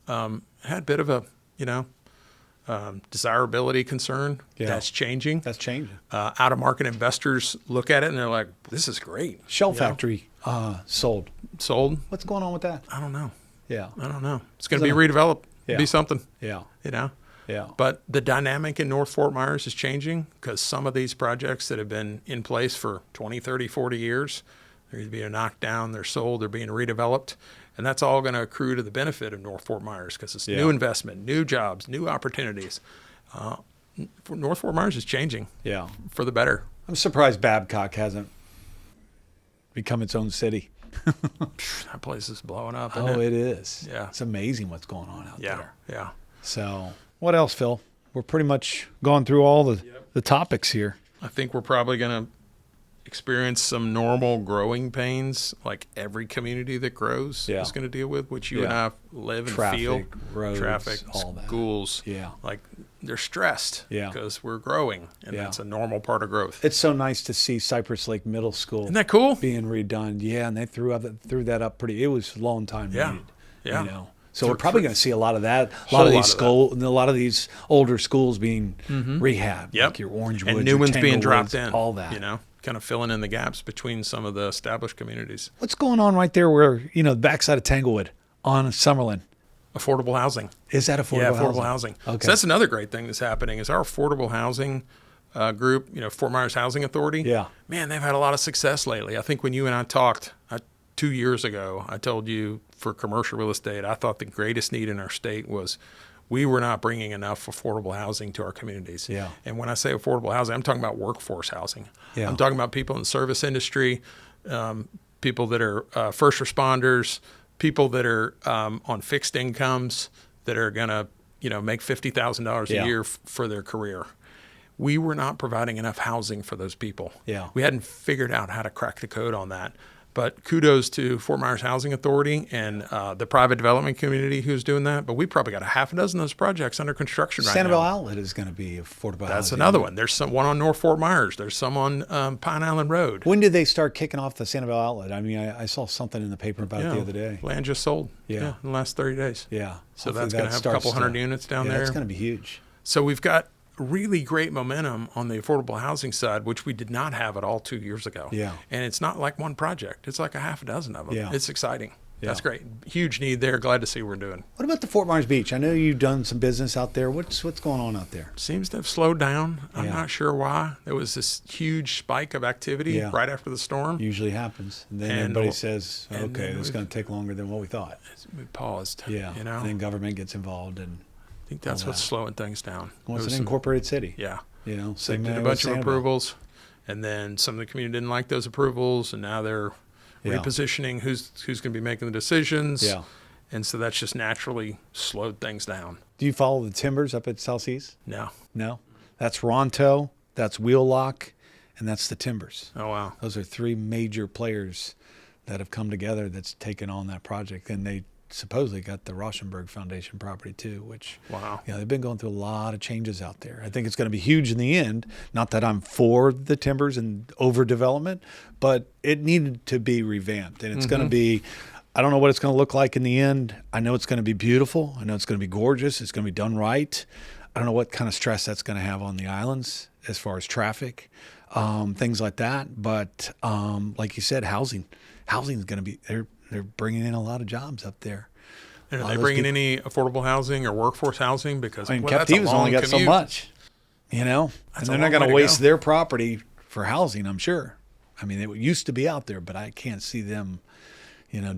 B: Had a bit of a, desirability concern. Yeah. That's changing. Out-of-market investors look at it and they're like, this is great.
A: Shell Factory sold.
B: Sold?
A: What's going on with that?
B: I don't know.
A: Yeah.
B: I don't know. It's going to be redeveloped.
A: Yeah.
B: Be something.
A: Yeah.
B: Yeah. But the dynamic in North Fort Myers is changing because some of these projects that have been in place for 20, 30, 40 years, they're either being knocked down, they're sold, they're being redeveloped. And that's all going to accrue to the benefit of North Fort Myers because it's new investment, new jobs, new opportunities. North Fort Myers is changing for the better.
A: I'm surprised Babcock hasn't become its own city.
B: That place is blowing up. Isn't
A: it is.
B: Yeah.
A: It's amazing what's going on out there.
B: Yeah.
A: So what else, Phil? We're pretty much gone through all the topics here.
B: I think we're probably going to experience some normal growing pains like every community that grows is going to deal with, which you and I live and feel.
A: Roads,
B: traffic,
A: all that.
B: schools.
A: Yeah.
B: Like they're stressed because we're growing, and that's a normal part of growth.
A: It's so nice to see Cypress Lake Middle School.
B: Isn't that cool?
A: Being redone. Yeah, and they threw that up pretty. It was a long time needed.
B: Yeah.
A: You know. So we're probably going to see a lot of that. A lot of these older schools being rehabbed.
B: Yep.
A: Like your Orangewood,
B: and new ones being dropped in.
A: All that.
B: You know, kind of filling in the gaps between some of the established communities.
A: What's going on right there where, the backside of Tanglewood on Summerlin?
B: Affordable housing.
A: Is that affordable housing?
B: Yeah, affordable housing.
A: Okay.
B: So that's another great thing that's happening is our affordable housing group, Fort Myers Housing Authority.
A: Yeah.
B: Man, they've had a lot of success lately. I think when you and I talked 2 years ago, I told you for commercial real estate, I thought the greatest need in our state was we were not bringing enough affordable housing to our communities.
A: Yeah.
B: And when I say affordable housing, I'm talking about workforce housing.
A: Yeah.
B: I'm talking about people in the service industry, people that are first responders, people that are on fixed incomes that are going to, make $50,000 a year for their career. We were not providing enough housing for those people.
A: Yeah.
B: We hadn't figured out how to crack the code on that. But kudos to Fort Myers Housing Authority and the private development community who's doing that. But we probably got a half a dozen of those projects under construction right now.
A: Sanibel Outlet is going to be affordable housing.
B: That's another one. There's one on North Fort Myers. There's some on Pine Island Road.
A: When did they start kicking off the Sanibel Outlet? I mean, I saw something in the paper about it the other day.
B: Land just sold.
A: Yeah.
B: In the last 30 days.
A: Yeah.
B: So that's going to have a couple hundred units down there.
A: That's going to be huge.
B: So we've got really great momentum on the affordable housing side, which we did not have at all 2 years ago.
A: Yeah.
B: And it's not like one project. It's like a half a dozen of them.
A: Yeah.
B: It's exciting.
A: Yeah.
B: That's great. Huge need there. Glad to see what we're doing.
A: What about the Fort Myers Beach? I know you've done some business out there. What's going on out there?
B: Seems to have slowed down. I'm not sure why. There was this huge spike of activity right after the storm.
A: Usually happens. And then everybody says, okay, this is going to take longer than what we thought.
B: We paused.
A: Yeah.
B: And
A: then government gets involved and
B: I think that's what's slowing things down.
A: Well, it's an incorporated city.
B: Yeah.
A: So
B: they did a bunch of approvals, and then some of the community didn't like those approvals, and now they're repositioning who's going to be making the decisions.
A: Yeah.
B: And so that's just naturally slowed things down.
A: Do you follow the Timbers up at South Seas?
B: No.
A: No? That's Ronto, that's Wheelock, and that's the Timbers.
B: Oh, wow.
A: Those are three major players that have come together that's taken on that project, and they supposedly got the Rauschenberg Foundation property too, which they've been going through a lot of changes out there. I think it's going to be huge in the end. Not that I'm for the Timbers and overdevelopment, but it needed to be revamped, and it's going to be. I don't know what it's going to look like in the end. I know it's going to be beautiful. I know it's going to be gorgeous. It's going to be done right. I don't know what kind of stress that's going to have on the islands as far as traffic, things like that. But like you said, housing is going to be They're bringing in a lot of jobs up there.
B: And are they bringing any affordable housing or workforce housing? Because
A: Captiva's only got so much, and they're not going to waste their property for housing, I'm sure. I mean, it used to be out there, but I can't see them,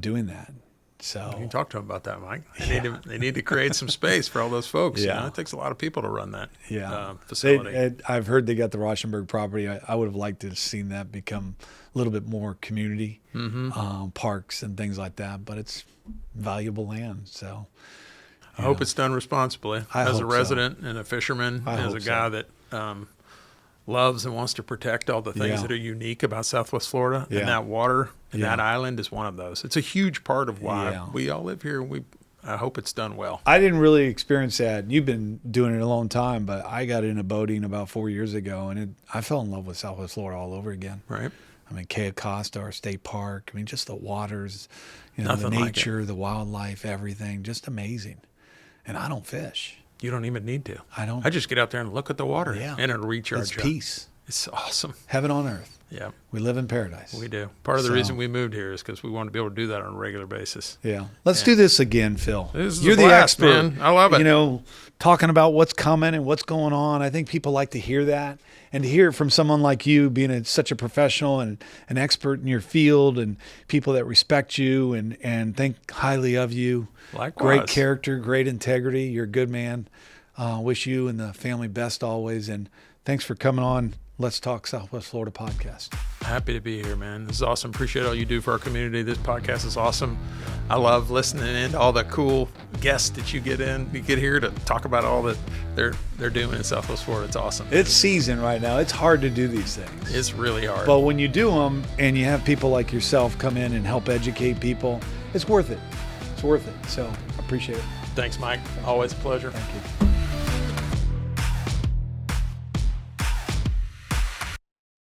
A: doing that. So
B: you can talk to them about that, Mike. They need to create some space for all those folks.
A: Yeah.
B: It takes a lot of people to run that facility.
A: I've heard they got the Rauschenberg property. I would have liked to have seen that become a little bit more community parks and things like that, but it's valuable land. So
B: I hope it's done responsibly. As a resident and a fisherman, as a guy that loves and wants to protect all the things that are unique about Southwest Florida, and that water and that island is one of those. It's a huge part of why we all live here. I hope it's done well.
A: I didn't really experience that. You've been doing it a long time, but I got into boating about 4 years ago, and I fell in love with Southwest Florida all over again.
B: Right.
A: I mean, Cayo Costa, our state park. I mean, just the waters,
B: Nothing
A: the nature,
B: like
A: the wildlife, everything, just amazing. And I don't fish.
B: You don't even need to.
A: I don't.
B: I just get out there and look at the water, and it'll recharge.
A: It's peace.
B: It's awesome.
A: Heaven on earth.
B: Yeah.
A: We live in paradise.
B: We do. Part of the reason we moved here is because we want to be able to do that on a regular basis.
A: Yeah. Let's do this again, Phil.
B: You're the expert, man. I love it.
A: Talking about what's coming and what's going on. I think people like to hear that, and to hear it from someone like you, being such a professional and an expert in your field, and people that respect you and think highly of you.
B: Likewise.
A: Great character, great integrity. You're a good man. Wish you and the family best always. And thanks for coming on Let's Talk Southwest Florida podcast.
B: Happy to be here, man. This is awesome. Appreciate all you do for our community. This podcast is awesome. I love listening in to all the cool guests that you get here to talk about all that they're doing in Southwest Florida. It's awesome.
A: It's season right now. It's hard to do these things.
B: It's really hard.
A: But when you do them and you have people like yourself come in and help educate people, it's worth it. It's worth it. So I appreciate it.
B: Thanks, Mike. Always a pleasure.
A: Thank you.